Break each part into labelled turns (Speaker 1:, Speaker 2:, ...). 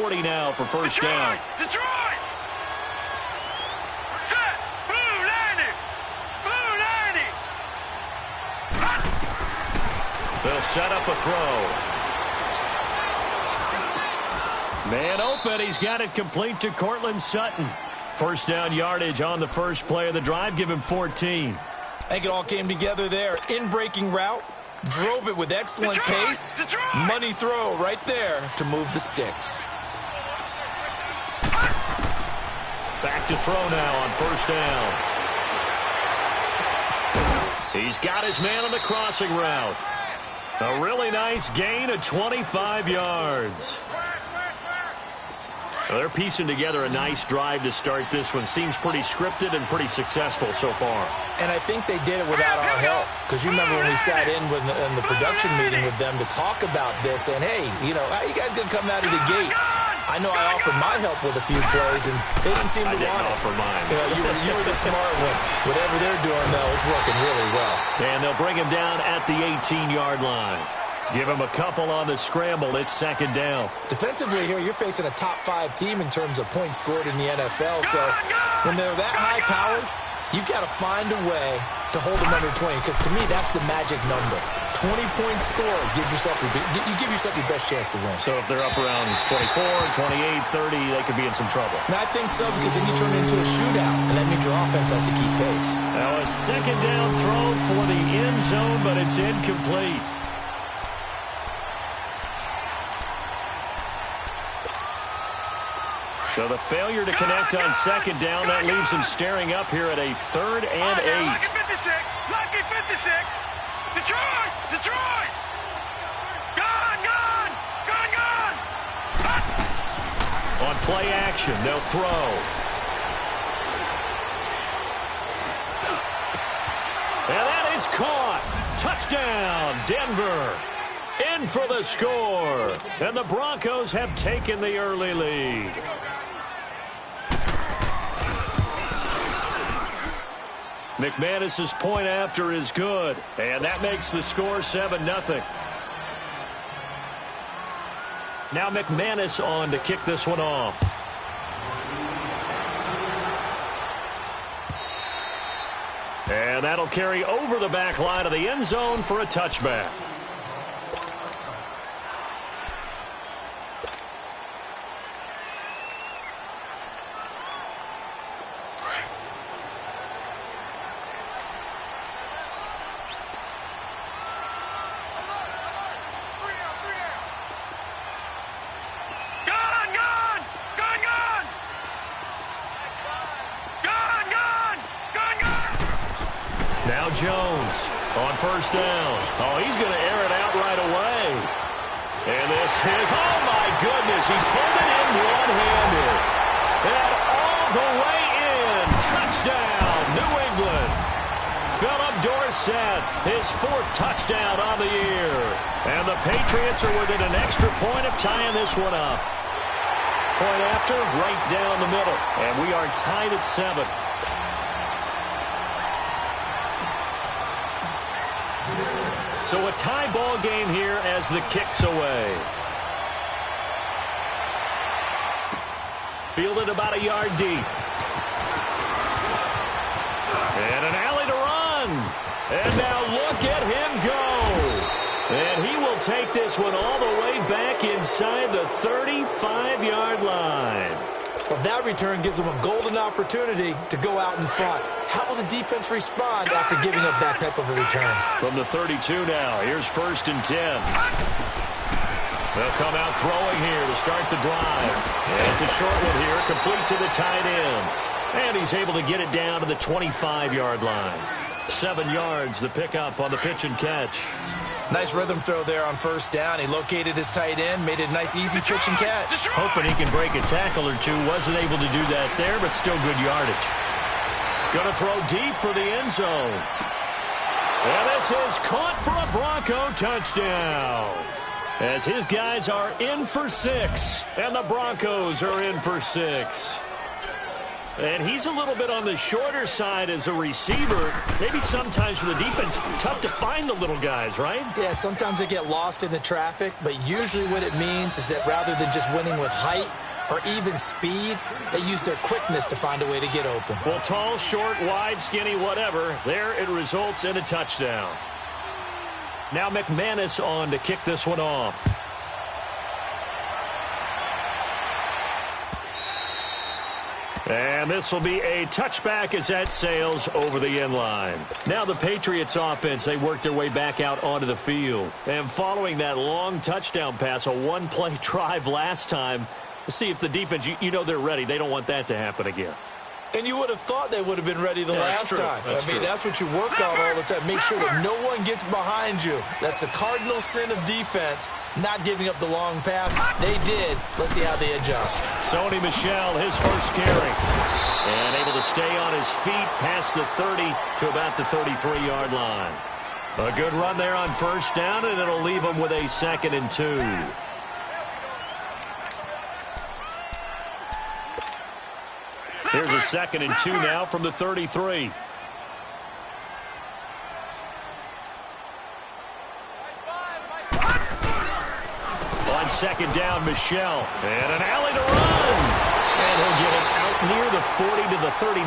Speaker 1: 40 now for first down.
Speaker 2: Detroit! Set! Blue 90! Blue 90!
Speaker 1: They'll set up a throw. Man open. He's got it complete to Cortland Sutton. First down yardage on the first play of the drive. Give him 14.
Speaker 3: I think it all came together there. In-breaking route. Drove it with excellent pace. Money throw right there to move the sticks.
Speaker 1: Back to throw now on first down. He's got his man on the crossing route. A really nice gain of 25 yards. Well, they're piecing together a nice drive to start this one. Seems pretty scripted and pretty successful so far.
Speaker 3: And I think they did it without our help. Because you remember when we sat in the production meeting with them to talk about this. And, hey, you know, how you guys going to come out of the gate? I know I offered my help with a few plays, and they didn't seem to want it.
Speaker 1: I didn't offer mine.
Speaker 3: You were the smart one. Whatever they're doing, though, it's working really well.
Speaker 1: And they'll bring him down at the 18-yard line. Give him a couple on the scramble. It's second down.
Speaker 3: Defensively here, you're facing a top-5 team in terms of points scored in the NFL. So when they're that high-powered, you've got to find a way to hold them under 20. Because to me, that's the magic number. 20-point score gives yourself you give yourself your best chance to win.
Speaker 1: So if they're up around 24, 28, 30, they could be in some trouble.
Speaker 3: And I think so, because then you turn it into a shootout, and that means your offense has to keep pace.
Speaker 1: Now a second down throw for the end zone, but it's incomplete. So the failure to connect on second down, that leaves him staring up here at a 3rd and 8.
Speaker 2: Lucky 56! Lucky 56! Detroit! Detroit! Gone! Gone! Gone! Gone!
Speaker 1: On play action, they'll throw. And that is caught. Touchdown, Denver. In for the score. And the Broncos have taken the early lead. McManus's point after is good, and that makes the score 7-0. Now McManus on to kick this one off. And that'll carry over the back line of the end zone for a touchback. Jones on first down. Oh, he's going to air it out right away. And this is, oh my goodness, he pulled it in one-handed. And all the way in. Touchdown, New England. Philip Dorsett, his 4th touchdown on the year. And the Patriots are within an extra point of tying this one up. Point after, right down the middle. And we are tied at 7. So a tie ball game here as the kick's away. Fielded about a yard deep. And an alley to run. And now look at him go. And he will take this one all the way back inside the 35-yard line.
Speaker 3: Well, that return gives them a golden opportunity to go out in front. How will the defense respond after giving up that type of a return?
Speaker 1: From the 32 now, here's 1st and 10. They'll come out throwing here to start the drive. And it's a short one here, complete to the tight end. And he's able to get it down to the 25-yard line. 7 yards, the pickup on the pitch and catch.
Speaker 3: Nice rhythm throw there on first down. He located his tight end, made it a nice, easy pitch and catch.
Speaker 1: Hoping he can break a tackle or two. Wasn't able to do that there, but still good yardage. Going to throw deep for the end zone. And this is caught for a Bronco touchdown. As his guys are in for 6, and the Broncos are in for 6. And he's a little bit on the shorter side as a receiver. Maybe sometimes for the defense, tough to find the little guys, right?
Speaker 3: Yeah, sometimes they get lost in the traffic, but usually what it means is that rather than just winning with height or even speed, they use their quickness to find a way to get open.
Speaker 1: Well, tall, short, wide, skinny, whatever, there it results in a touchdown. Now McManus on to kick this one off. And this will be a touchback as that sails over the end line. Now the Patriots offense, they work their way back out onto the field. And following that long touchdown pass, a one-play drive last time, let's see if the defense, you know they're ready. They don't want that to happen again.
Speaker 3: And you would have thought they would have been ready the last time. That's what you work on all the time. Make sure that no one gets behind you. That's the cardinal sin of defense, not giving up the long pass. They did. Let's see how they adjust.
Speaker 1: Sony Michel, his first carry. And able to stay on his feet past the 30 to about the 33-yard line. A good run there on first down, and it'll leave him with a 2nd and 2. Here's a 2nd and 2 now from the 33. On second down, Michel. And an alley to run. And he'll get it out near the 40 to the 39.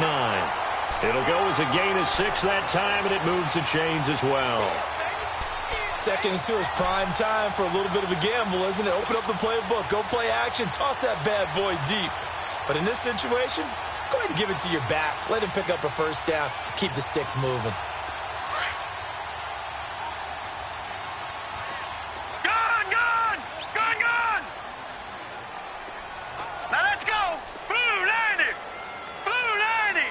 Speaker 1: It'll go as a gain of 6 that time, and it moves the chains as well.
Speaker 3: 2nd and 2 is prime time for a little bit of a gamble, isn't it? Open up the playbook. Go play action. Toss that bad boy deep. But in this situation, go ahead and give it to your back. Let him pick up a first down. Keep the sticks moving.
Speaker 2: Gone! Now let's go! Blue 90! Blue 90!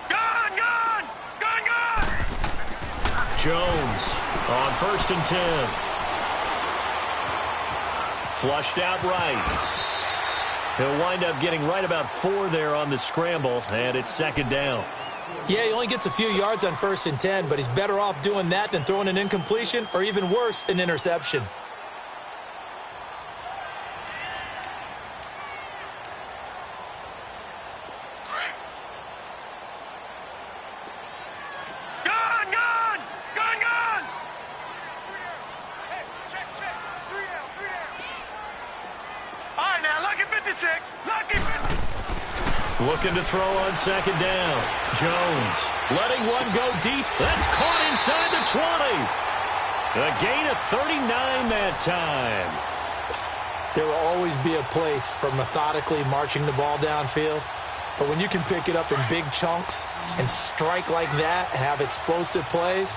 Speaker 2: Gone!
Speaker 1: Jones on 1st and 10. Flushed out right. He'll wind up getting right about 4 there on the scramble, and it's 2nd down.
Speaker 3: Yeah, he only gets a few yards on 1st and 10, but he's better off doing that than throwing an incompletion or even worse, an interception.
Speaker 1: Looking to throw on 2nd down. Jones letting one go deep. That's caught inside the 20. A gain of 39 that time.
Speaker 3: There will always be a place for methodically marching the ball downfield. But when you can pick it up in big chunks and strike like that, have explosive plays,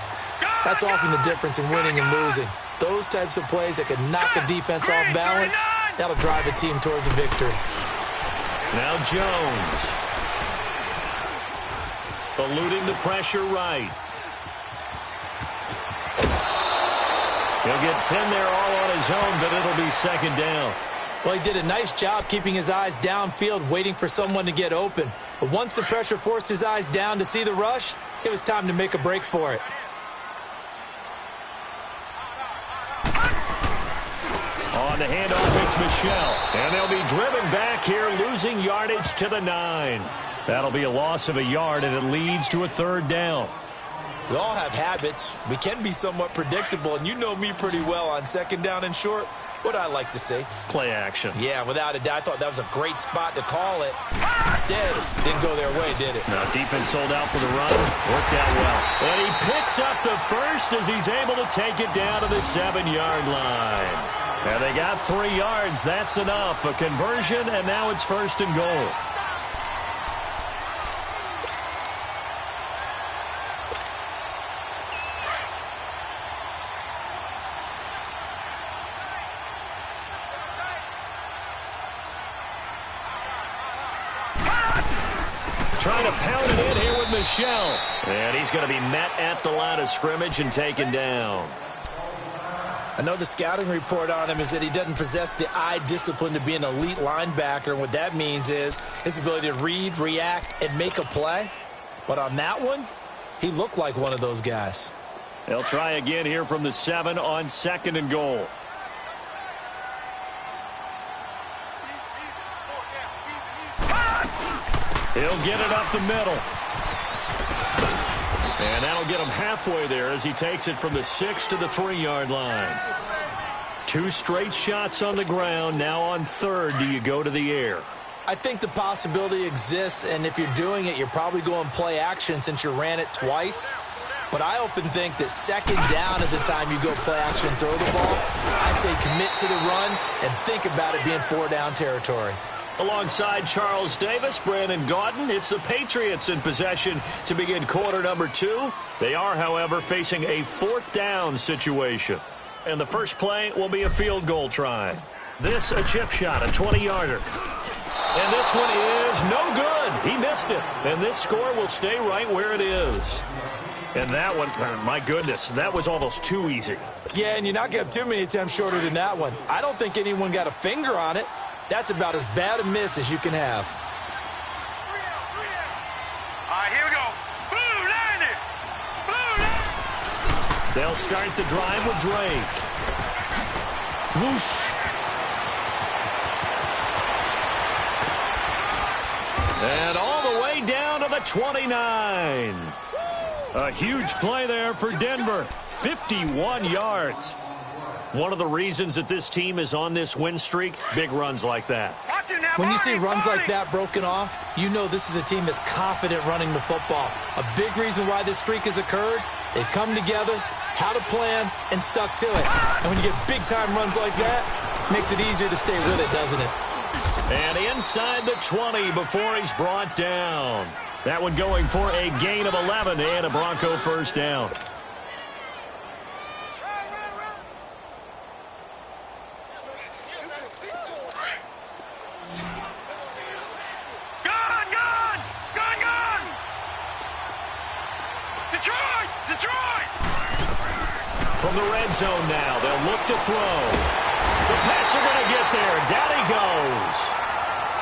Speaker 3: that's often the difference in winning and losing. Those types of plays that can knock a defense off balance, that'll drive a team towards a victory.
Speaker 1: Now Jones. Eluding the pressure right. He'll get 10 there all on his own, but it'll be 2nd down.
Speaker 3: Well, he did a nice job keeping his eyes downfield, waiting for someone to get open. But once the pressure forced his eyes down to see the rush, it was time to make a break for it.
Speaker 1: On the handoff, it's Michel. And they'll be driven back here, losing yardage to the 9. That'll be a loss of a yard, and it leads to a 3rd down.
Speaker 3: We all have habits. We can be somewhat predictable, and you know me pretty well on 2nd down and short. What I like to say?
Speaker 1: Play action.
Speaker 3: Yeah, without a doubt. I thought that was a great spot to call it. Instead, it didn't go their way, did it?
Speaker 1: Now, defense sold out for the run. Worked out well. And he picks up the first as he's able to take it down to the 7-yard line. And they got 3 yards. That's enough. A conversion, and now it's 1st and goal. Trying to pound it in here with Michel. And he's going to be met at the line of scrimmage and taken down.
Speaker 3: I know the scouting report on him is that he doesn't possess the eye discipline to be an elite linebacker. And what that means is his ability to read, react, and make a play. But on that one, he looked like one of those guys.
Speaker 1: They'll try again here from the 7 on 2nd and goal. He'll get it up the middle. And that'll get him halfway there as he takes it from the 6 to the 3-yard line. 2 straight shots on the ground. Now on 3rd, do you go to the air?
Speaker 3: I think the possibility exists, and if you're doing it, you're probably going play action since you ran it twice. But I often think that 2nd down is the time you go play action and throw the ball. I say commit to the run and think about it being 4-down territory.
Speaker 1: Alongside Charles Davis, Brandon Gaudin, it's the Patriots in possession to begin quarter number 2. They are, however, facing a 4th down situation. And the first play will be a field goal try. This a chip shot, a 20-yarder. And this one is no good. He missed it. And this score will stay right where it is. And that one, my goodness, that was almost too easy.
Speaker 3: Yeah, and you're not going to have too many attempts shorter than that one. I don't think anyone got a finger on it. That's about as bad a miss as you can have.
Speaker 2: All right, here we go. Blue, 90. Blue, 90.
Speaker 1: They'll start the drive with Drake. Whoosh. And all the way down to the 29. A huge play there for Denver. 51 yards. One of the reasons that this team is on this win streak, big runs like that.
Speaker 3: When you see runs like that broken off, you know this is a team that's confident running the football. A big reason why this streak has occurred, they've come together, had a plan, and stuck to it. And when you get big-time runs like that, it makes it easier to stay with it, doesn't it?
Speaker 1: And inside the 20 before he's brought down. That one going for a gain of 11 and a Bronco first down. From the red zone now, they'll look to throw. The Pats are going to get there. Down he goes.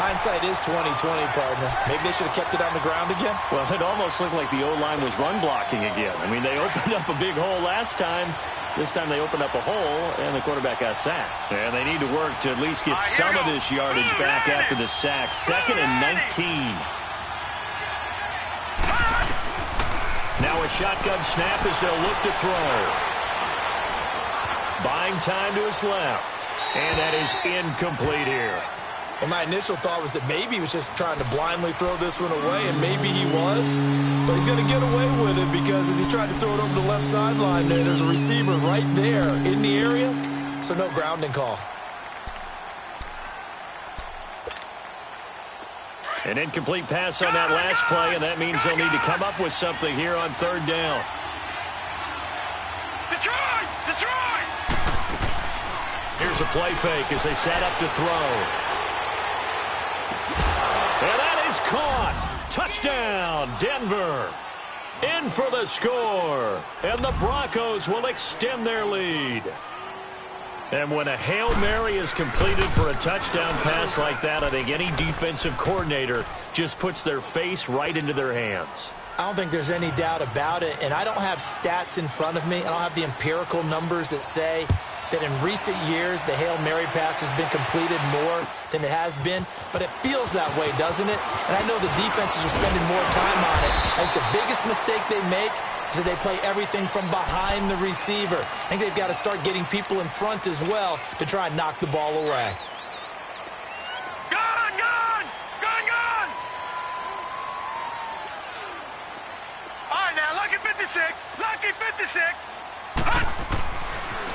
Speaker 3: Hindsight is 20/20, partner. Maybe they should have kept it on the ground again.
Speaker 1: Well, it almost looked like the O-line was run blocking again. I mean, they opened up a big hole last time. This time they opened up a hole, and the quarterback got sacked. And they need to work to at least get some of this yardage back after the sack. 2nd and 19. Now a shotgun snap as they'll look to throw. Buying time to his left. And that is incomplete here.
Speaker 3: Well, my initial thought was that maybe he was just trying to blindly throw this one away, and maybe he was. But he's going to get away with it because as he tried to throw it over the left sideline there's a receiver right there in the area, so no grounding call.
Speaker 1: An incomplete pass on that last play, and that means they'll need to come up with something here on 3rd down.
Speaker 2: Detroit! Detroit!
Speaker 1: Here's a play fake as they set up to throw. And that is caught. Touchdown, Denver. In for the score. And the Broncos will extend their lead. And when a Hail Mary is completed for a touchdown pass like that, I think any defensive coordinator just puts their face right into their hands.
Speaker 3: I don't think there's any doubt about it, and I don't have stats in front of me. I don't have the empirical numbers that say that in recent years the Hail Mary pass has been completed more than it has been, but it feels that way, doesn't it? And I know the defenses are spending more time on it. I think the biggest mistake they make is that they play everything from behind the receiver. I think they've got to start getting people in front as well to try and knock the ball away.
Speaker 2: Gun! Gun! Gun! Gun! All right, now, lucky 56. Lucky 56.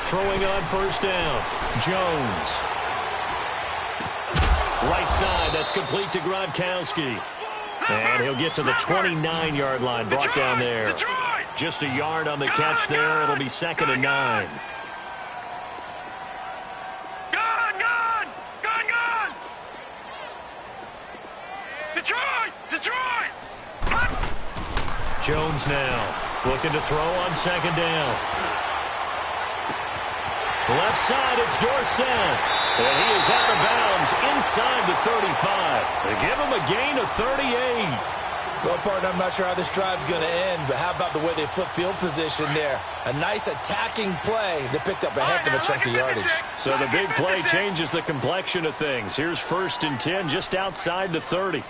Speaker 1: Throwing on 1st down. Jones. Right side, that's complete to Gronkowski. And he'll get to the 29-yard line, brought down there. Just a yard on the catch there. It'll be 2nd and 9.
Speaker 2: Gun! Gun! Gun! Gun! Detroit! Detroit!
Speaker 1: Jones now looking to throw on 2nd down. Left side, it's Dorsett. And he is out of bounds inside the 35. They give him a gain of 38.
Speaker 3: Well, partner, I'm not sure how this drive's going to end, but how about the way they flip field position there? A nice attacking play that picked up a heck of a chunk of yardage.
Speaker 1: So the big play changes the complexion of things. Here's 1st and 10 just outside the 30.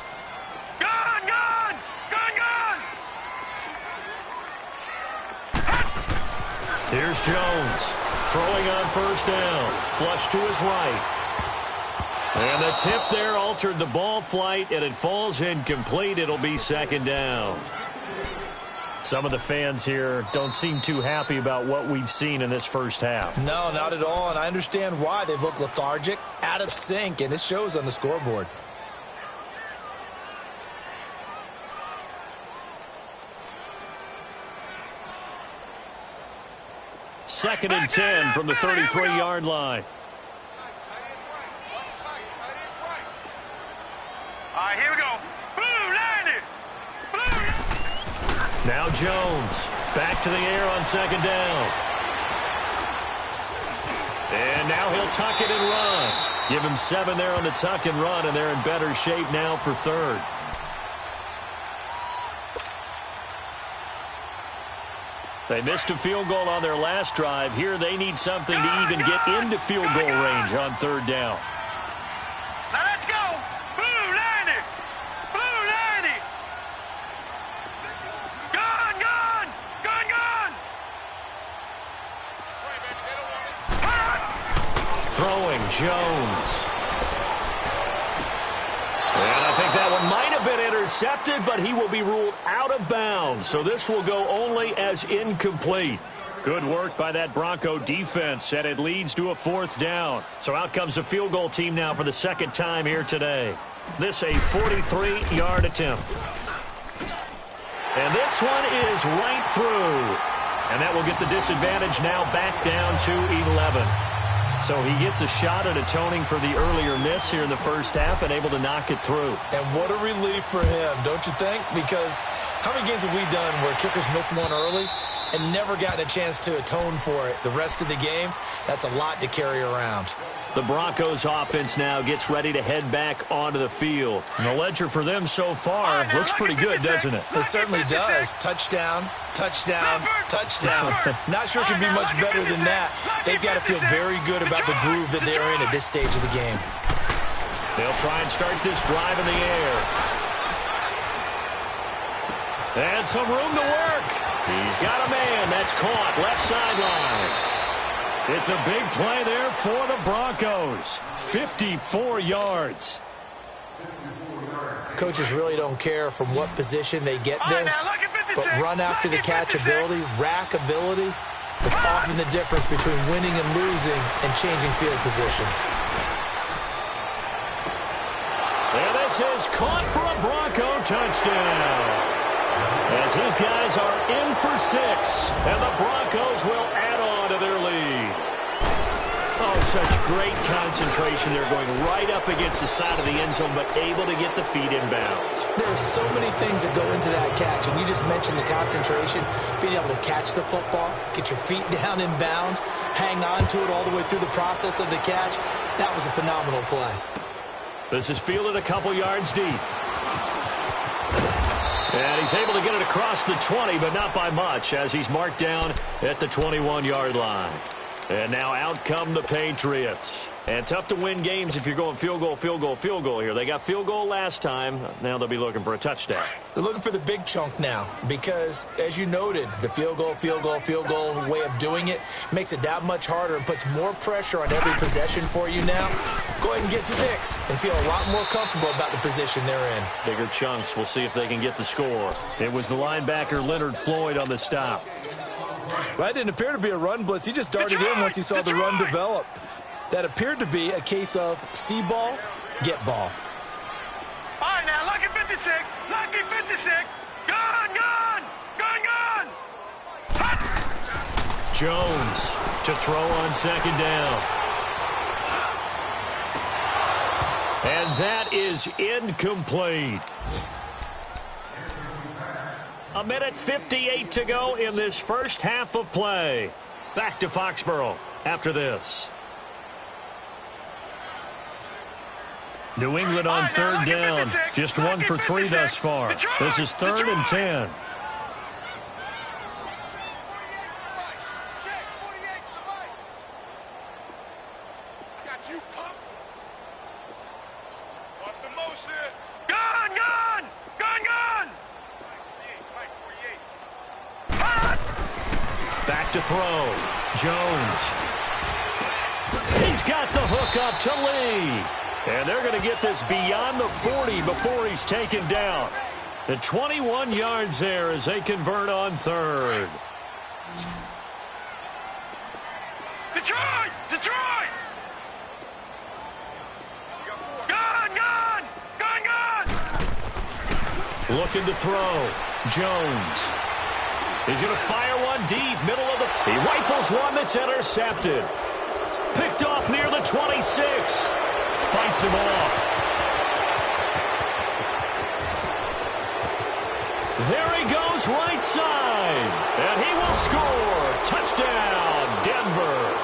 Speaker 1: Here's Jones throwing on 1st down. Flush to his right. And the tip there altered the ball flight, and it falls incomplete. It'll be 2nd down. Some of the fans here don't seem too happy about what we've seen in this first half.
Speaker 3: No, not at all, and I understand why. They've looked lethargic, out of sync, and it shows on the scoreboard.
Speaker 1: Second and 10 from the 33-yard line.
Speaker 2: All right, here we go. Blue, landed. Blue.
Speaker 1: Now Jones back to the air on 2nd down. And now he'll tuck it and run. Give him 7 there on the tuck and run, and they're in better shape now for 3rd. They missed a field goal on their last drive. Here they need something to even get into field goal range on 3rd down.
Speaker 2: Now let's go. Blue, landed. Blue, landed. Gun, gun. Gun, gun.
Speaker 1: Throwing Jones. And I think that one might have been intercepted, but he will be ruled out of bounds. So this will go only as incomplete. Good work by that Bronco defense, and it leads to a 4th down. So out comes a field goal team now for the 2nd time here today. This a 43-yard attempt. And this one is right through. And that will get the disadvantage now back down to 11. So he gets a shot at atoning for the earlier miss here in the first half and able to knock it through.
Speaker 3: And what a relief for him, don't you think? Because how many games have we done where kickers missed one early and never gotten a chance to atone for it the rest of the game? That's a lot to carry around.
Speaker 1: The Broncos offense now gets ready to head back onto the field. And the ledger for them so far looks pretty good, doesn't it?
Speaker 3: It certainly does. Touchdown, touchdown, touchdown. Not sure it can be much better than that. They've got to feel very good about the groove that they're in at this stage of the game.
Speaker 1: They'll try and start this drive in the air. And some room to work. He's got a man. That's caught left sideline. It's a big play there for the Broncos. 54 yards.
Speaker 3: Coaches really don't care from what position they get this, but run after the catch ability, rack ability is often the difference between winning and losing and changing field position.
Speaker 1: And this is caught for a Bronco touchdown. As his guys are in for 6, and the Broncos will add on to their lead. Oh, such great concentration. They're going right up against the side of the end zone, but able to get the feet in bounds.
Speaker 3: There's so many things that go into that catch, and you just mentioned the concentration, being able to catch the football, get your feet down in bounds, hang on to it all the way through the process of the catch. That was a phenomenal play.
Speaker 1: This is fielded a couple yards deep. And he's able to get it across the 20, but not by much, as he's marked down at the 21-yard line. And now out come the Patriots. And tough to win games if you're going field goal, field goal, field goal here. They got field goal last time. Now they'll be looking for a touchdown.
Speaker 3: They're looking for the big chunk now because, as you noted, the field goal way of doing it makes it that much harder and puts more pressure on every possession for you now. Go ahead and get 6 and feel a lot more comfortable about the position they're in.
Speaker 1: Bigger chunks. We'll see if they can get the score. It was the linebacker Leonard Floyd on the stop.
Speaker 3: Well, that didn't appear to be a run blitz. He just darted in once he saw the run develop. That appeared to be a case of see ball, get ball.
Speaker 2: All right, now, lucky 56. Lucky 56. Gun, gun. Gun, gun.
Speaker 1: Jones to throw on 2nd down. And that is incomplete. 1:58 to go in this first half of play. Back to Foxborough after this. New England on third down. Just 1 for 3 thus far. This is 3rd and 10. Back to throw. Jones. He's got the hook up to Lee. And they're going to get this beyond the 40 before he's taken down. The 21 yards there as they convert on 3rd.
Speaker 2: Detroit! Detroit! Gun! Gun! Gun! Gun!
Speaker 1: Looking to throw. Jones. He's going to fire one deep, middle of the... He rifles one that's intercepted. Picked off near the 26. Fights him off. There he goes right side. And he will score. Touchdown, Denver.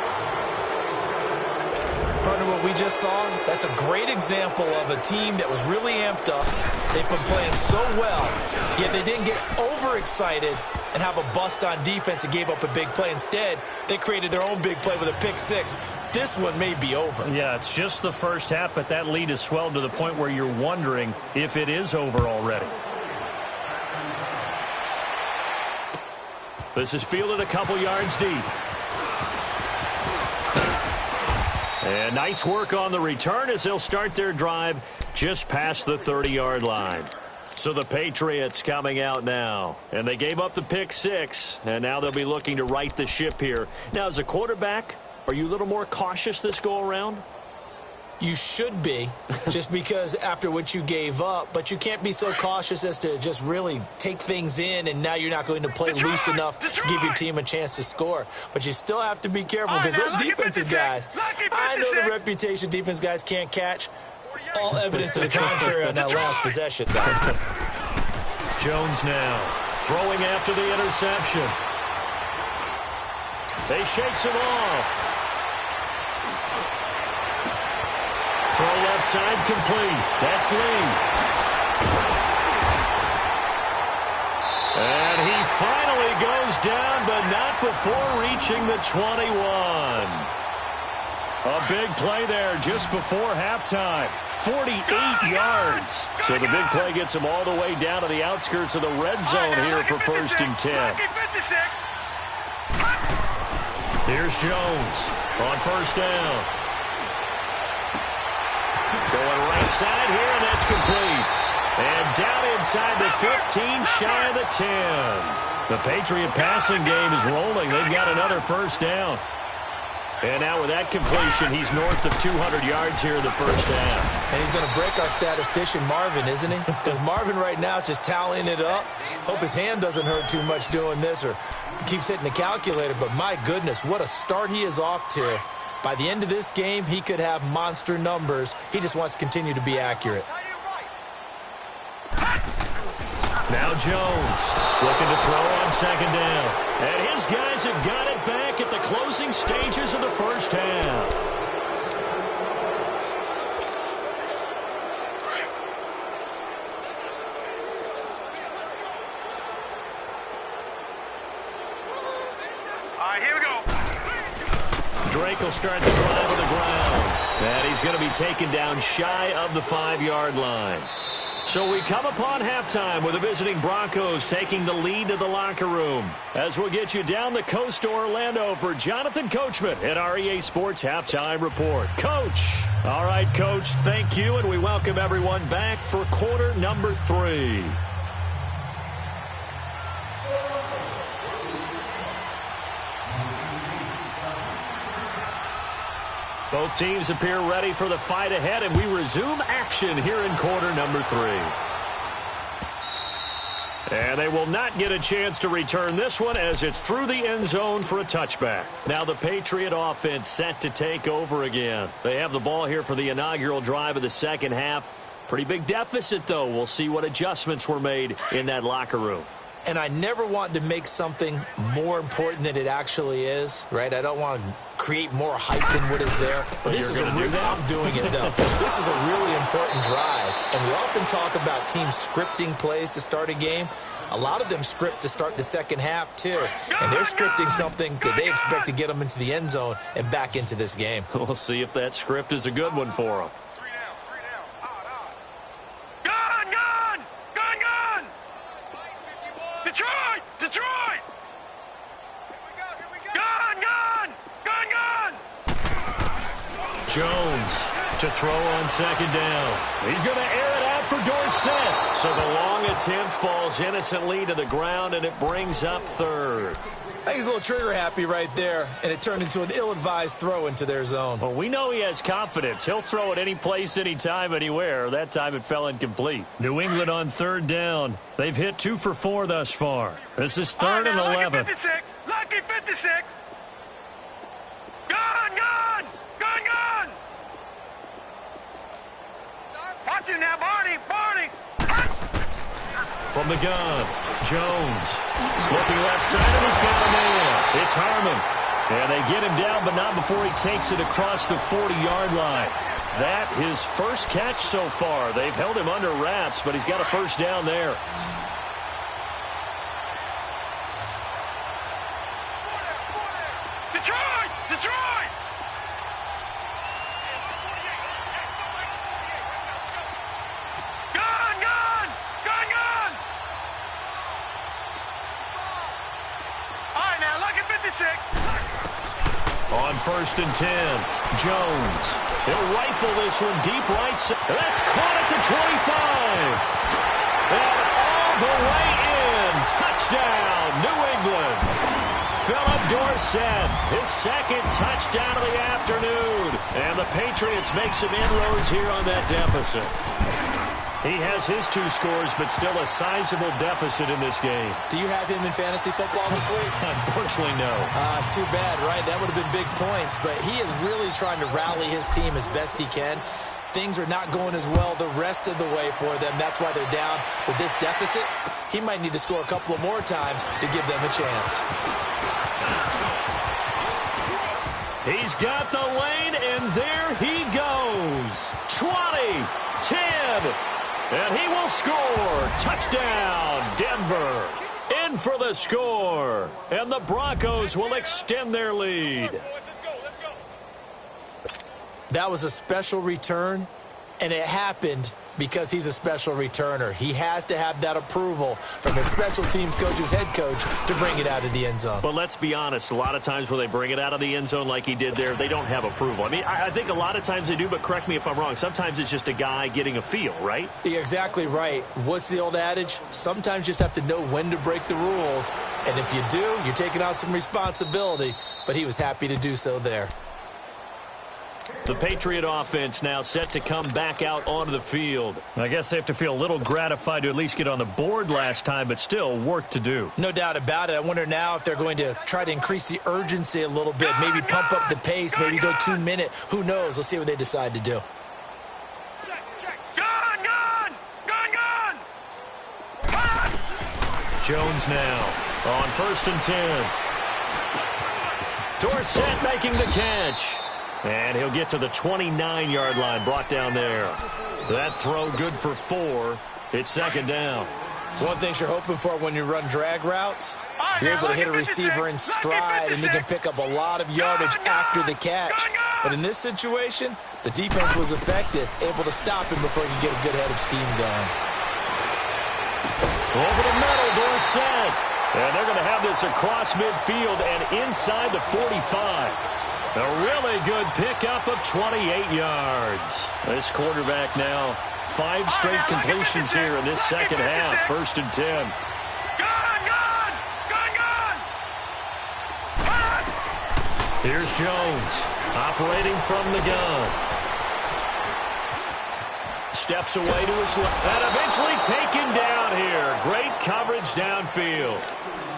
Speaker 3: Partner, what we just saw, that's a great example of a team that was really amped up. They've been playing so well, yet they didn't get overexcited and have a bust on defense and gave up a big play. Instead, they created their own big play with a pick six. This one may be over.
Speaker 1: Yeah, it's just the first half, but that lead has swelled to the point where you're wondering if it is over already. This is fielded a couple yards deep. And nice work on the return as they'll start their drive just past the 30-yard line. So the Patriots coming out now. And they gave up the pick six, and now they'll be looking to right the ship here. Now, as a quarterback, are you a little more cautious this go-around?
Speaker 3: You should be, just because after what you gave up, but you can't be so cautious as to just really take things in, and now you're not going to play loose enough to give your team a chance to score. But you still have to be careful because those defensive guys, I know the reputation defense guys can't catch. All evidence to the contrary on that last possession.
Speaker 1: Jones now throwing after the interception. They shakes him off. Throw left side complete. That's Lee. And he finally goes down, but not before reaching the 21. A big play there just before halftime. 48 yards. So the big play gets him all the way down to the outskirts of the red zone here for 1st and 10. Here's Jones on 1st down. Going right side here, and that's complete. And down inside the 15, shy of the 10. The Patriot passing game is rolling. They've got another 1st down. And now with that completion, he's north of 200 yards here in the 1st half.
Speaker 3: And he's going to break our statistician Marvin, isn't he? Because Marvin right now is just tallying it up. Hope his hand doesn't hurt too much doing this or keeps hitting the calculator. But my goodness, what a start he is off to. By the end of this game, he could have monster numbers. He just wants to continue to be accurate.
Speaker 1: Now Jones looking to throw on 2nd down. And his guys have got it back at the closing stages of the 1st half.
Speaker 2: All right, here we go.
Speaker 1: Drake will start the drive on the ground. And he's going to be taken down shy of the 5-yard line. So we come upon halftime with the visiting Broncos taking the lead to the locker room. As we'll get you down the coast to Orlando for Jonathan Coachman at our EA Sports Halftime Report. Coach. All right, Coach, thank you, and we welcome everyone back for quarter number 3. Both teams appear ready for the fight ahead, and we resume action here in quarter number 3. And they will not get a chance to return this one as it's through the end zone for a touchback. Now the Patriot offense set to take over again. They have the ball here for the inaugural drive of the 2nd half. Pretty big deficit, though. We'll see what adjustments were made in that locker room.
Speaker 3: and I never want to make something more important than it actually is, right? I don't want to create more hype than what is there. But this is I'm doing it, though. This is a really important drive, and we often talk about teams scripting plays to start a game. A lot of them script to start the second half, too. And they're scripting something that they expect to get them into the end zone and back into this game.
Speaker 1: We'll see if that script is a good one for them.
Speaker 2: Detroit! Detroit! Gun!
Speaker 1: Jones to throw on second down. He's going to air it out for Dorsett. So the long attempt falls innocently to the ground, and it brings up third.
Speaker 3: I think he's a little trigger happy right there, and it turned into an ill-advised throw into their zone.
Speaker 1: Well, we know he has confidence. He'll throw it any place, anytime, anywhere. That time it fell incomplete. New England on third down. They've hit 2 for 4 thus far. This is third and 11.
Speaker 2: Lucky 56! Lucky 56! Gun! Watch it now, Barney!
Speaker 1: From the gun, Jones looking left side, and he's got a man. It's Harmon. And they get him down, but not before he takes it across the 40-yard line. That his first catch so far. They've held him under wraps, but he's got a first down there.
Speaker 2: Detroit! Gun! All right, now, lucky 56.
Speaker 1: On first and 10, Jones. He'll rifle this one deep right side. That's caught at the 25. And all the way in. Touchdown, New England. Philip Dorsett, his second touchdown of the afternoon. And the Patriots make some inroads here on that deficit. He has his 2 scores, but still a sizable deficit in this game.
Speaker 3: Do you have him in fantasy football this week?
Speaker 1: Unfortunately, no.
Speaker 3: It's too bad, right? That would have been big points, but he is really trying to rally his team as best he can. Things are not going as well the rest of the way for them. That's why they're down with this deficit. He might need to score a couple of more times to give them a chance.
Speaker 1: He's got the lane, and there he goes. 20, 10. And he will score. Touchdown, Denver. In for the score. And the Broncos will extend their lead.
Speaker 3: That was a special return, and it happened because he's a special returner. He has to have that approval from his special teams coach's head coach to bring it out of the end zone.
Speaker 1: But let's be honest, a lot of times when they bring it out of the end zone like he did there, they don't have approval. I mean, I think a lot of times they do, but correct me if I'm wrong. Sometimes it's just a guy getting a feel, right?
Speaker 3: You're exactly right. What's the old adage? Sometimes you just have to know when to break the rules. And if you do, you're taking on some responsibility. But he was happy to do so there.
Speaker 1: The Patriot offense now set to come back out onto the field. I guess they have to feel a little gratified to at least get on the board last time, but still work to do.
Speaker 3: No doubt about it. I wonder now if they're going to try to increase the urgency a little bit, maybe pump up the pace, maybe go 2 minute. Who knows? Let's see what they decide to do.
Speaker 2: Gun!
Speaker 1: Jones now on first and 10. Dorsett making the catch. And he'll get to the 29-yard line, brought down there. That throw good for 4. It's second down.
Speaker 3: One thing you're hoping for when you run drag routes, you're able to hit a receiver in stride, and he can pick up a lot of yardage after the catch. But in this situation, the defense was effective, able to stop him before he could get a good head of steam going.
Speaker 1: Over the middle, Dorsett. And they're going to have this across midfield and inside the 45. A really good pickup of 28 yards. This quarterback now, 5 straight completions here in this second half. First and 10.
Speaker 2: Gun!
Speaker 1: Here's Jones, operating from the gun. Steps away to his left. And eventually taken down here. Great coverage downfield.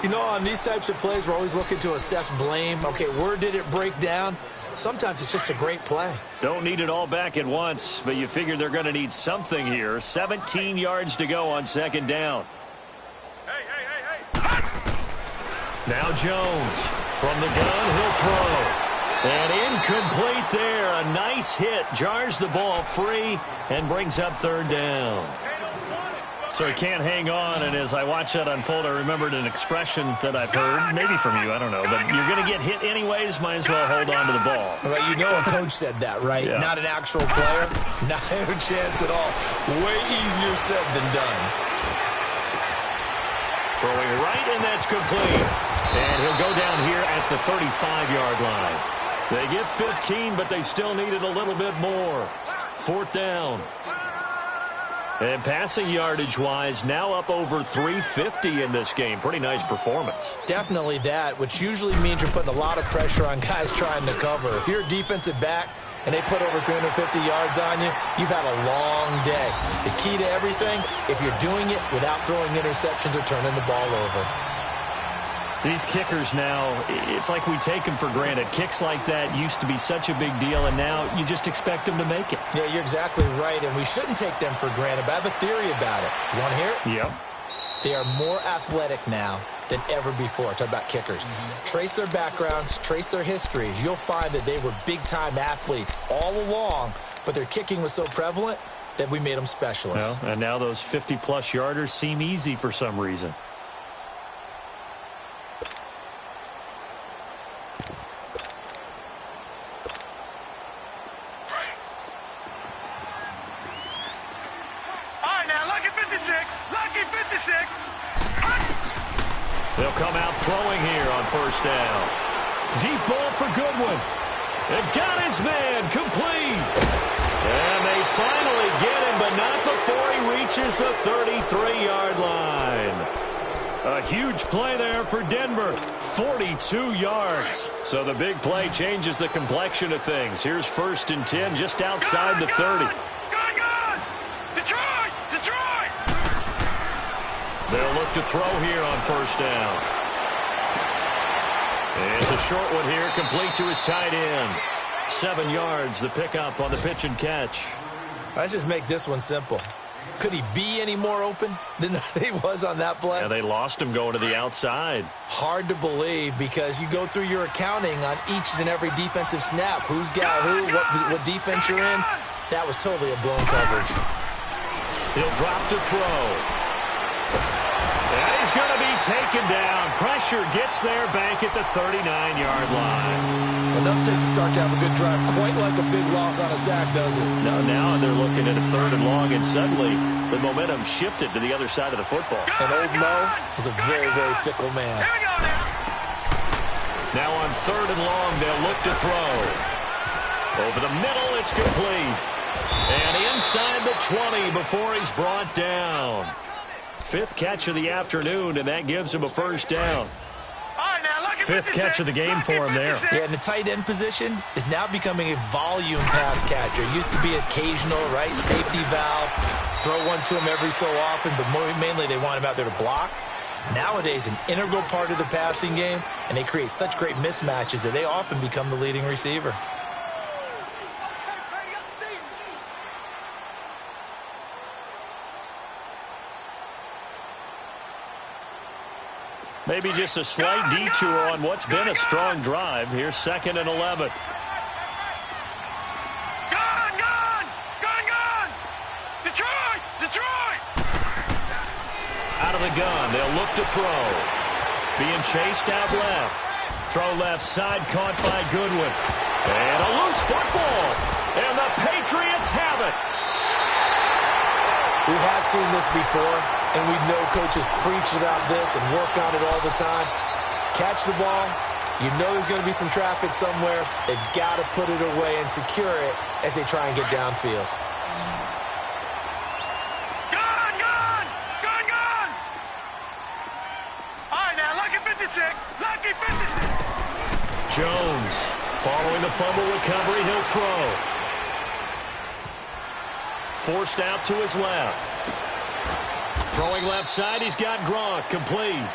Speaker 3: You know, on these types of plays, we're always looking to assess blame. Okay, where did it break down? Sometimes it's just a great play.
Speaker 1: Don't need it all back at once, but you figure they're going to need something here. 17 yards to go on second down.
Speaker 2: Hey.
Speaker 1: Now Jones from the gun, he'll throw. And incomplete there. A nice hit. Jars the ball free and brings up third down. So he can't hang on, and as I watch that unfold, I remembered an expression that I've heard, maybe from you, I don't know, but you're going to get hit anyways, might as well hold on to the ball.
Speaker 3: Well, you know a coach said that, right?
Speaker 1: Yeah.
Speaker 3: Not an actual player. Not a chance at all. Way easier said than done.
Speaker 1: Throwing right, and that's complete. And he'll go down here at the 35-yard line. They get 15, but they still needed a little bit more. Fourth down. And passing yardage-wise, now up over 350 in this game. Pretty nice performance.
Speaker 3: Definitely that, which usually means you're putting a lot of pressure on guys trying to cover. If you're a defensive back and they put over 350 yards on you, you've had a long day. The key to everything, if you're doing it without throwing interceptions or turning the ball over.
Speaker 1: These kickers now, it's like we take them for granted. Kicks like that used to be such a big deal, and now you just expect them to make it.
Speaker 3: Yeah, you're exactly right, and we shouldn't take them for granted, but I have a theory about it. You want to hear it?
Speaker 1: Yep.
Speaker 3: They are more athletic now than ever before. Talk about kickers. Trace their backgrounds, trace their histories. You'll find that they were big-time athletes all along, but their kicking was so prevalent that we made them specialists.
Speaker 1: Well, and now those 50-plus yarders seem easy for some reason. They'll come out throwing here on first down. Deep ball for Goodwin. And got his man complete. And they finally get him, but not before he reaches the 33-yard line. A huge play there for Denver. 42 yards. So the big play changes the complexion of things. Here's 1st and 10 just outside the 30. They'll look to throw here on first down. And it's a short one here, complete to his tight end. 7 yards, the pickup on the pitch and catch.
Speaker 3: Let's just make this one simple. Could he be any more open than he was on that play?
Speaker 1: Yeah, they lost him going to the outside.
Speaker 3: Hard to believe because you go through your accounting on each and every defensive snap. Who's got who, what defense you're in. That was totally a blown coverage.
Speaker 1: He'll drop to throw. And he's going to be taken down. Pressure gets there, bank at the 39-yard line.
Speaker 3: Enough to start to have a good drive, quite like a big loss on a sack, does it?
Speaker 1: No, now they're looking at a 3rd and long, and suddenly the momentum shifted to the other side of the football.
Speaker 3: And old Mo is a very, very fickle man.
Speaker 1: Now on 3rd and long, they'll look to throw. Over the middle, it's complete. And inside the 20 before he's brought down. 5th catch of the afternoon, and that gives him a first down. 5th catch of the game for him there.
Speaker 3: Yeah, and the tight end position is now becoming a volume pass catcher. Used to be occasional, right? Safety valve. Throw one to him every so often, but mainly they want him out there to block. Nowadays, an integral part of the passing game, and they create such great mismatches that they often become the leading receiver.
Speaker 1: Maybe just a slight detour on what's been a strong drive. Here's 2nd and 11.
Speaker 2: Detroit!
Speaker 1: Out of the gun, they'll look to throw. Being chased out left. Throw left side, caught by Goodwin. And a loose football. And the Patriots have it.
Speaker 3: We have seen this before, and we know coaches preach about this and work on it all the time. Catch the ball. You know there's going to be some traffic somewhere. They've got to put it away and secure it as they try and get downfield.
Speaker 2: Gun! All right, now, lucky 56.
Speaker 1: Jones, following the fumble recovery, he'll throw. Forced out to his left. Throwing left side, he's got Gronk, complete.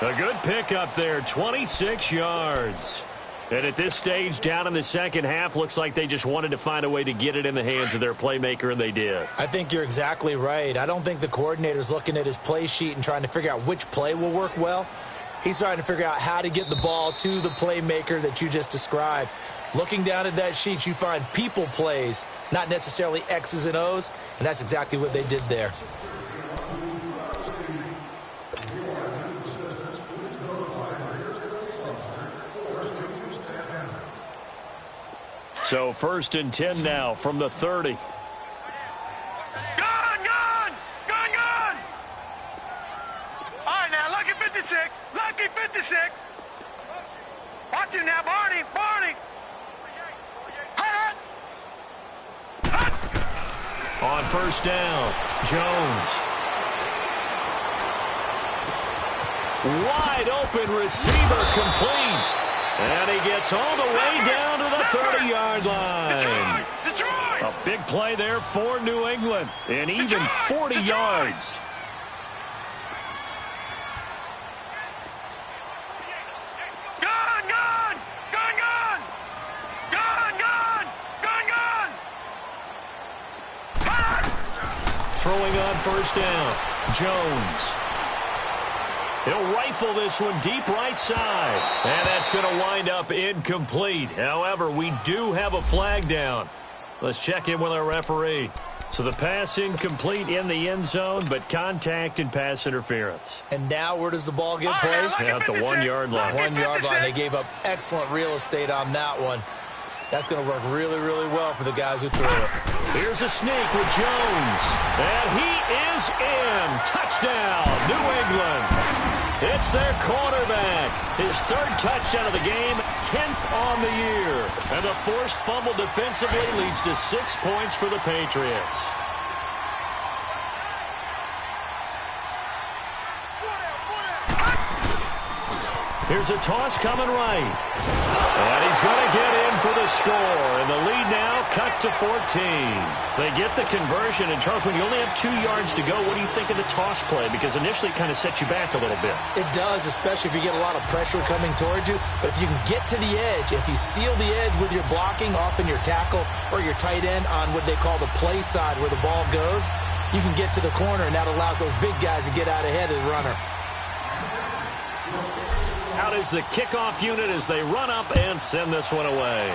Speaker 1: A good pickup there, 26 yards. And at this stage, down in the second half, looks like they just wanted to find a way to get it in the hands of their playmaker, and they did.
Speaker 3: I think you're exactly right. I don't think the coordinator's looking at his play sheet and trying to figure out which play will work well. He's trying to figure out how to get the ball to the playmaker that you just described. Looking down at that sheet, you find people plays, not necessarily X's and O's, and that's exactly what they did there.
Speaker 1: So 1st and 10 now from the 30.
Speaker 2: Gone, gone! Gone, gone! All right, now, lucky 56. Lucky 56. Watch him now, Barney. Barney. Hut! Hut!
Speaker 1: On 1st down, Jones. Wide open receiver complete. And he gets all the way down to the 30-yard line.
Speaker 2: Detroit!
Speaker 1: A big play there for New England. And even 40 yards.
Speaker 2: Gone, gone! Gone, gone! Gone, gone! Gone, gone! Hut!
Speaker 1: Throwing on 1st down, Jones. He'll rifle this one deep right side. And that's going to wind up incomplete. However, we do have a flag down. Let's check in with our referee. So the pass incomplete in the end zone, but contact and pass interference.
Speaker 3: And now where does the ball get placed?
Speaker 1: At the 1-yard line.
Speaker 3: 1-yard line. They gave up excellent real estate on that one. That's going to work really, really well for the guys who threw it.
Speaker 1: Here's a sneak with Jones. And he is in. Touchdown, New England. It's their quarterback. His 3rd touchdown of the game, 10th on the year. And the forced fumble defensively leads to 6 points for the Patriots. Here's a toss coming right. And he's going to get in for the score. And the lead now cut to 14. They get the conversion. And, Charles, when you only have 2 yards to go, what do you think of the toss play? Because initially it kind of sets you back a little bit.
Speaker 3: It does, especially if you get a lot of pressure coming towards you. But if you can get to the edge, if you seal the edge with your blocking, often your tackle or your tight end on what they call the play side where the ball goes, you can get to the corner, and that allows those big guys to get out ahead of the runner.
Speaker 1: Out is the kickoff unit as they run up and send this one away.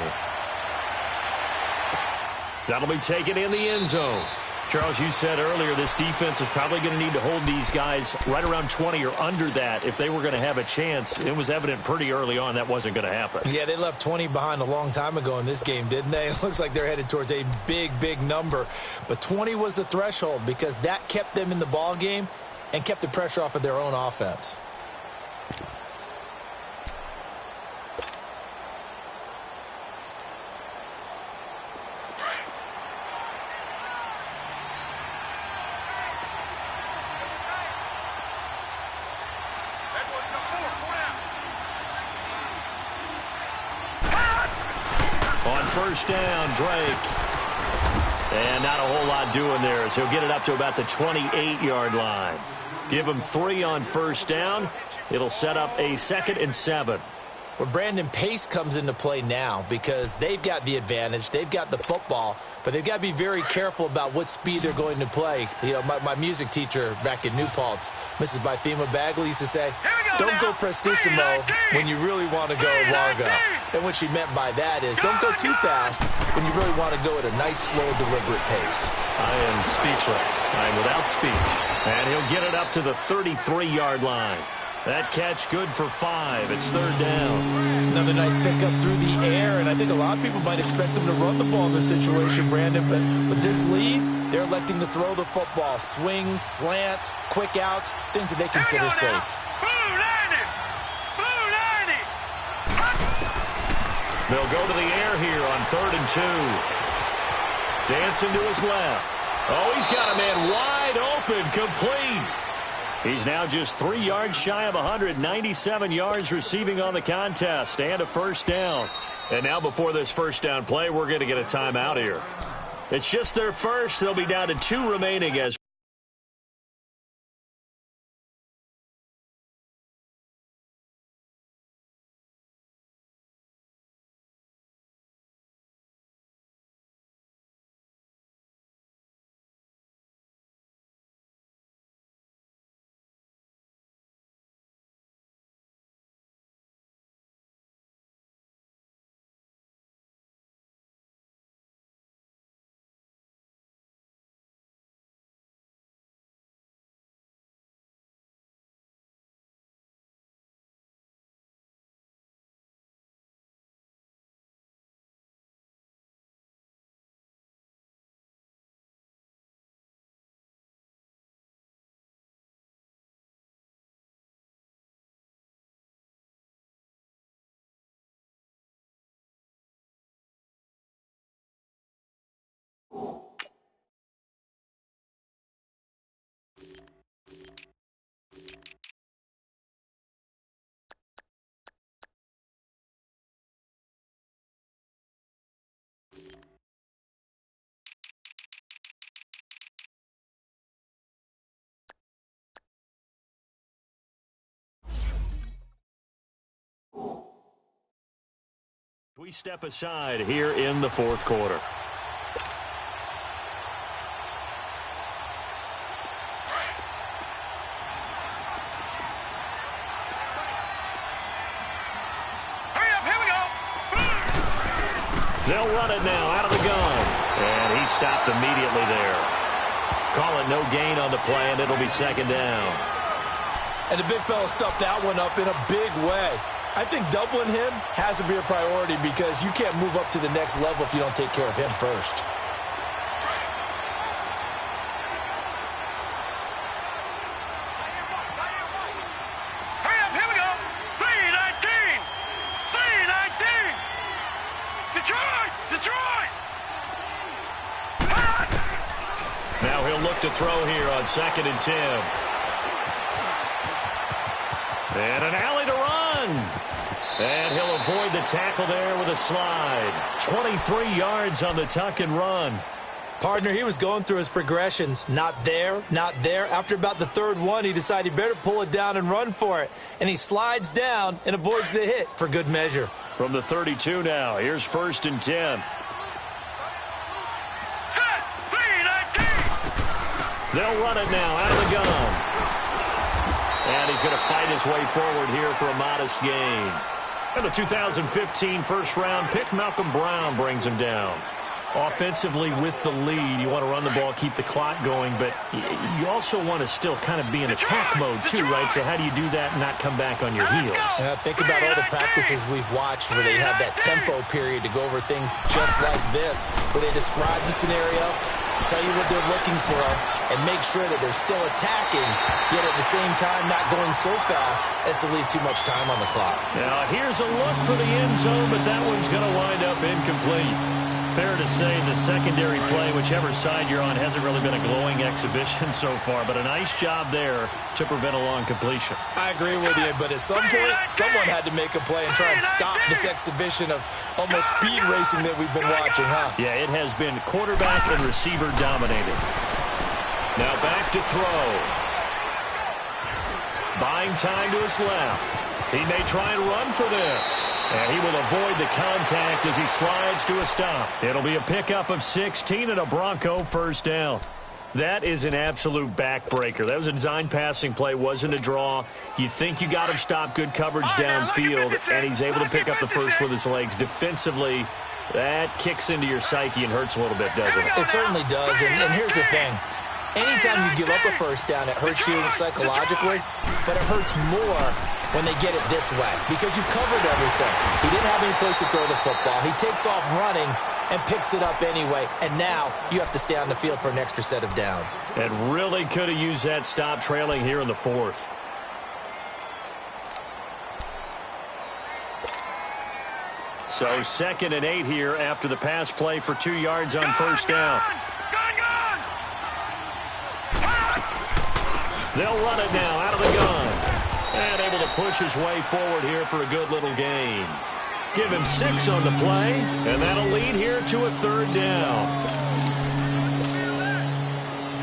Speaker 1: That'll be taken in the end zone. Charles, you said earlier this defense is probably going to need to hold these guys right around 20 or under that if they were going to have a chance. It was evident pretty early on that wasn't going to happen.
Speaker 3: Yeah, they left 20 behind a long time ago in this game, didn't they? It looks like they're headed towards a big, big number. But 20 was the threshold because that kept them in the ball game and kept the pressure off of their own offense.
Speaker 1: On 1st down, Drake. And not a whole lot doing there as he'll get it up to about the 28-yard line. Give him 3 on 1st down. It'll set up a 2nd and 7.
Speaker 3: Well, Brandon, pace comes into play now because they've got the advantage. They've got the football, but they've got to be very careful about what speed they're going to play. You know, my music teacher back in New Paltz, Mrs. Bythema Bagley, used to say, don't go prestissimo when you really want to go largo. And what she meant by that is don't go too fast when you really want to go at a nice, slow, deliberate pace.
Speaker 1: I am speechless. I am without speech. And he'll get it up to the 33-yard line. That catch good for 5. It's 3rd down.
Speaker 3: Another nice pickup through the air, and I think a lot of people might expect them to run the ball in this situation, Brandon, but with this lead, they're electing to throw the football. Swings, slants, quick outs, things that they consider safe.
Speaker 1: They'll go to the air here on 3rd and 2. Dancing to his left. Oh, he's got a man wide open, complete. He's now just 3 yards shy of 197 yards receiving on the contest and a 1st down. And now before this 1st down play, we're going to get a timeout here. It's just their first. They'll be down to 2 remaining as We step aside here in the fourth quarter.
Speaker 2: Hurry up, here we go.
Speaker 1: They'll run it now out of the gun. And he stopped immediately there. Call it no gain on the play, and it'll be second down.
Speaker 3: And the big fella stuffed that one up in a big way. I think doubling him has to be a priority because you can't move up to the next level if you don't take care of him first.
Speaker 2: Hurry up, here we go. 319. 319. Detroit. Detroit.
Speaker 1: Now he'll look to throw here on 2nd and 10. And an alley to run. And he'll avoid the tackle there with a slide. 23 yards on the tuck and run.
Speaker 3: Partner, he was going through his progressions. Not there, not there. After about the third one, he decided he better pull it down and run for it. And he slides down and avoids the hit for good measure.
Speaker 1: From the 32 now, here's 1st and 10.
Speaker 2: Set. 319.
Speaker 1: They'll run it now out of the gun. And he's going to fight his way forward here for a modest gain. And the 2015 first-round pick, Malcolm Brown, brings him down. Offensively with the lead, you want to run the ball, keep the clock going, but you also want to still kind of be in attack mode too, right? So how do you do that and not come back on your heels?
Speaker 3: Think about all the practices we've watched where they have that tempo period to go over things just like this, where they describe the scenario, tell you what they're looking for, and make sure that they're still attacking, yet at the same time not going so fast as to leave too much time on the clock.
Speaker 1: Now here's a look for the end zone, but that one's going to wind up incomplete. Fair to say the secondary play, whichever side you're on, hasn't really been a glowing exhibition so far, but a nice job there to prevent a long completion.
Speaker 3: I agree with you, but at some point, someone had to make a play and try and stop this exhibition of almost speed racing that we've been watching, huh?
Speaker 1: Yeah, it has been quarterback and receiver dominated. Now back to throw. Buying time to his left. He may try and run for this. And he will avoid the contact as he slides to a stop. It'll be a pickup of 16 and a Bronco first down. That is an absolute backbreaker. That was a design passing play, wasn't a draw. You think you got him stopped, good coverage downfield, and he's able to pick up the first with his legs. Defensively, that kicks into your psyche and hurts a little bit, doesn't it?
Speaker 3: It certainly does, and here's the thing. Anytime you give up a first down, it hurts you psychologically, but it hurts more when they get it this way because you've covered everything. He didn't have any place to throw the football. He takes off running and picks it up anyway, and now you have to stay on the field for an extra set of downs.
Speaker 1: And really could have used that stop trailing here in the fourth. So 2nd and 8 here after the pass play for 2 yards on first down. They'll run it now out of the gun. And able to push his way forward here for a good little gain. Give him 6 on the play, and that'll lead here to a 3rd down.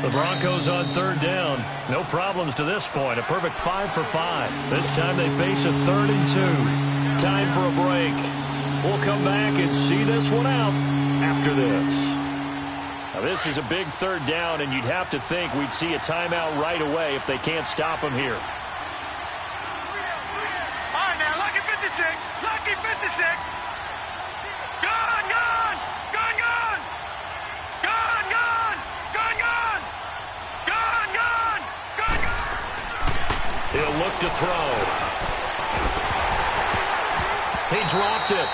Speaker 1: The Broncos on 3rd down. No problems to this point. A perfect 5 for 5. This time they face a 3rd and 2. Time for a break. We'll come back and see this one out after this. Now, this is a big 3rd down, and you'd have to think we'd see a timeout right away if they can't stop him here.
Speaker 2: All right, now, lucky 56. Lucky 56. Gun, gun. Gun, gun. Gun, gun. Gun, gun. Gun, gun. Gun, gun.
Speaker 1: He'll look to throw. He dropped it.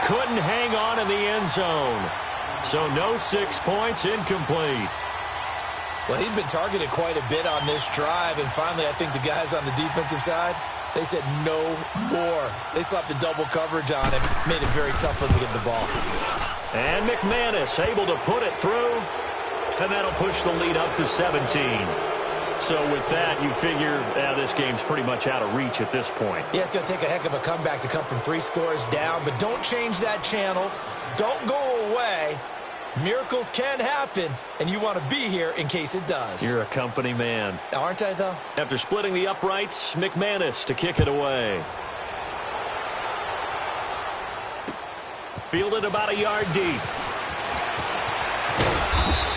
Speaker 1: Couldn't hang on in the end zone. So no 6 points, incomplete.
Speaker 3: Well, he's been targeted quite a bit on this drive, and finally I think the guys on the defensive side They said no more. They slapped the double coverage on him. Made it very tough for him to get the ball.
Speaker 1: And McManus able to put it through. And that'll push the lead up to 17. So with that, you figure this game's pretty much out of reach at this point.
Speaker 3: Yeah, it's going to take a heck of a comeback to come from 3 scores down. But don't change that channel. Don't go away. Miracles can happen, and you want to be here in case it does.
Speaker 1: You're a company man.
Speaker 3: Aren't I, though?
Speaker 1: After splitting the uprights, McManus to kick it away. Fielded about a yard deep.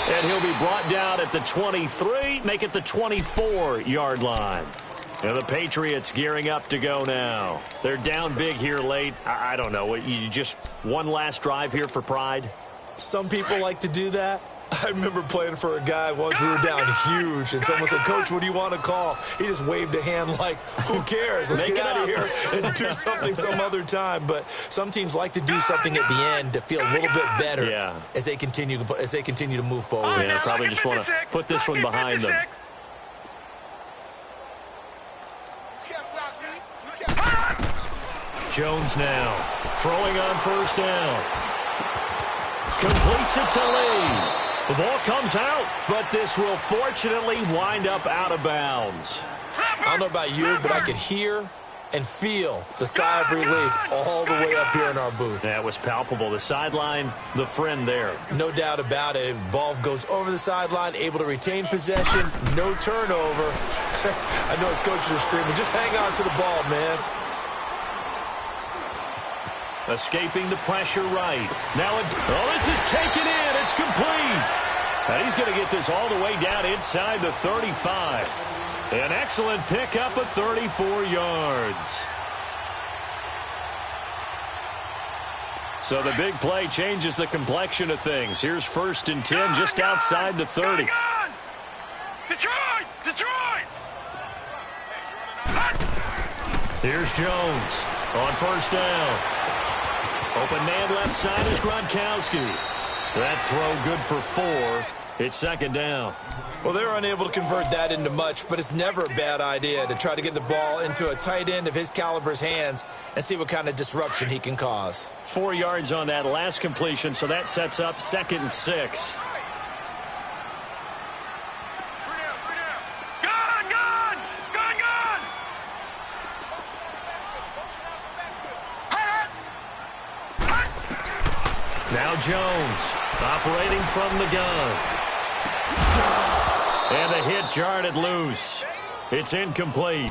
Speaker 1: And he'll be brought down at the 23, make it the 24-yard line. And the Patriots gearing up to go now. They're down big here late. I don't know. You just one last drive here for pride?
Speaker 3: Some people like to do that. I remember playing for a guy once. We were down huge, and someone said, "Coach, what do you want to call?" He just waved a hand like, "Who cares? Let's get out of here and do something some other time." But some teams like to do something at the end to feel a little bit better as they continue to move forward.
Speaker 1: Yeah, probably just want to put this one behind them. Jones now throwing on first down. Completes it to Lee. The ball comes out, but this will fortunately wind up out of bounds.
Speaker 3: I don't know about you, but I could hear and feel the sigh of relief all the way up here in our booth.
Speaker 1: That was palpable. The sideline, the friend there.
Speaker 3: No doubt about it. Ball goes over the sideline, able to retain possession, no turnover. I know his coaches are screaming, just hang on to the ball, man.
Speaker 1: Escaping the pressure right. Now, this is taken in. It's complete. And he's going to get this all the way down inside the 35. An excellent pickup of 34 yards. So the big play changes the complexion of things. Here's 1st and 10 just outside the 30.
Speaker 2: Detroit! Detroit!
Speaker 1: Here's Jones on first down. Open man left side is Gronkowski. That throw good for 4. It's 2nd down.
Speaker 3: Well, they're unable to convert that into much, but it's never a bad idea to try to get the ball into a tight end of his caliber's hands and see what kind of disruption he can cause.
Speaker 1: 4 yards on that last completion, so that sets up 2nd and 6. Now Jones operating from the gun. And the hit jarred it loose. It's incomplete.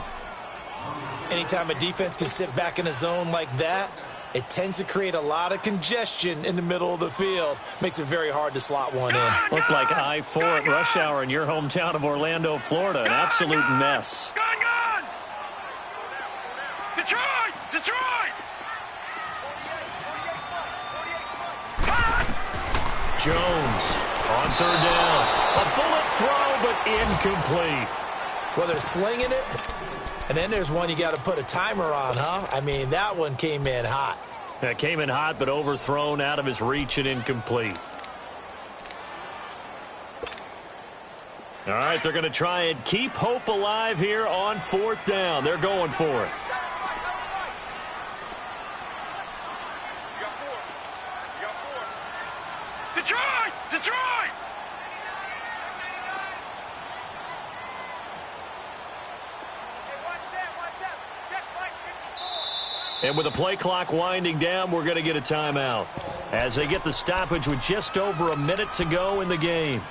Speaker 3: Anytime a defense can sit back in a zone like that, it tends to create a lot of congestion in the middle of the field. Makes it very hard to slot one in.
Speaker 1: Looked like I-4 at rush hour in your hometown of Orlando, Florida. An absolute mess.
Speaker 2: Gone! Detroit! Detroit!
Speaker 1: Jones on 3rd down. A bullet throw, but incomplete.
Speaker 3: Well, they're slinging it, and then there's one you got to put a timer on, huh? I mean, that one came in hot.
Speaker 1: That came in hot, but overthrown, out of his reach and incomplete. All right, they're going to try and keep hope alive here on 4th down. They're going for it.
Speaker 2: Detroit! Detroit!
Speaker 1: And with the play clock winding down, we're going to get a timeout as they get the stoppage with just over a minute to go in the game.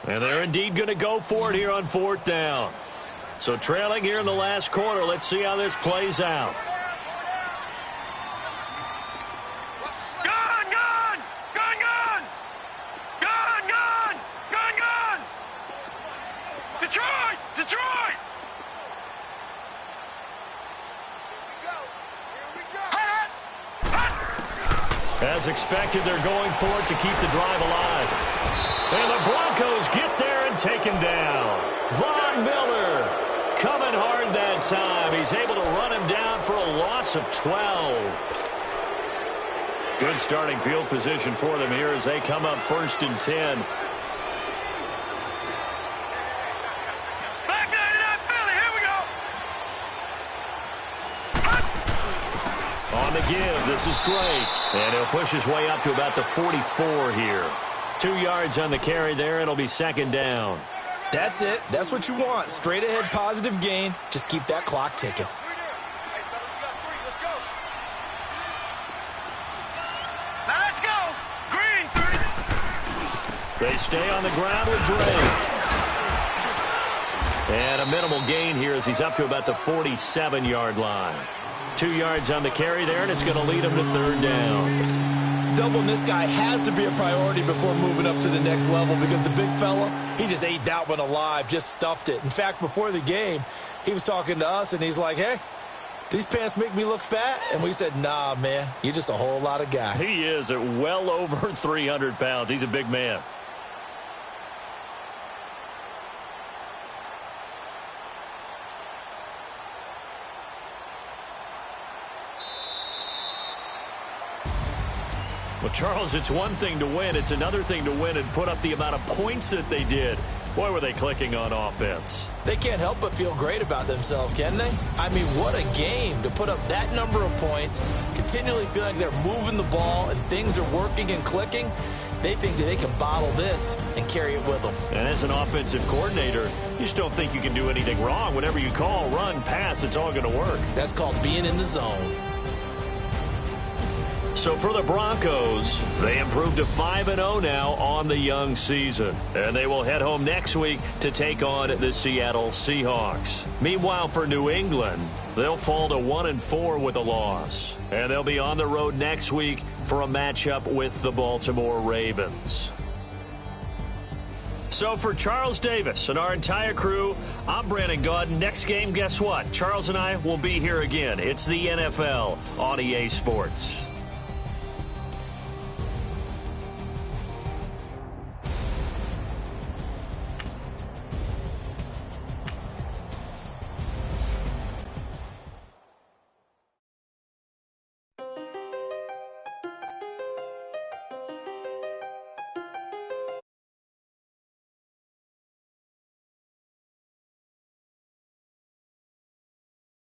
Speaker 1: And they're indeed going to go for it here on 4th down. So trailing here in the last quarter, let's see how this plays out.
Speaker 2: Detroit! Detroit!
Speaker 1: As expected, they're going for it to keep the drive alive. And the Broncos get there and take him down. Von Miller coming hard that time. He's able to run him down for a loss of 12. Good starting field position for them here as they come up 1st and 10.
Speaker 2: Back 99 Philly, here we go.
Speaker 1: On the give, this is Drake. And he'll push his way up to about the 44 here. 2 yards on the carry there. It'll be 2nd down.
Speaker 3: That's it. That's what you want. Straight ahead positive gain. Just keep that clock ticking.
Speaker 2: Now let's go. Green, 30.
Speaker 1: They stay on the ground with Drake. And a minimal gain here as he's up to about the 47-yard line. 2 yards on the carry there, and it's going to lead him to 3rd down.
Speaker 3: Doubling this guy has to be a priority before moving up to the next level because the big fella, he just ate that one alive, just stuffed it. In fact, before the game, he was talking to us, and he's like, hey, these pants make me look fat? And we said, nah, man, you're just a whole lot of guy.
Speaker 1: He is at well over 300 pounds. He's a big man. Well, Charles, it's one thing to win. It's another thing to win and put up the amount of points that they did. Boy, were they clicking on offense.
Speaker 3: They can't help but feel great about themselves, can they? I mean, what a game to put up that number of points, continually feel like they're moving the ball and things are working and clicking. They think that they can bottle this and carry it with them.
Speaker 1: And as an offensive coordinator, you just don't think you can do anything wrong. Whatever you call, run, pass, it's all going to work.
Speaker 3: That's called being in the zone.
Speaker 1: So for the Broncos, they improved to 5-0 now on the young season. And they will head home next week to take on the Seattle Seahawks. Meanwhile, for New England, they'll fall to 1-4 with a loss. And they'll be on the road next week for a matchup with the Baltimore Ravens. So for Charles Davis and our entire crew, I'm Brandon Gaudin. Next game, guess what? Charles and I will be here again. It's the NFL on EA Sports.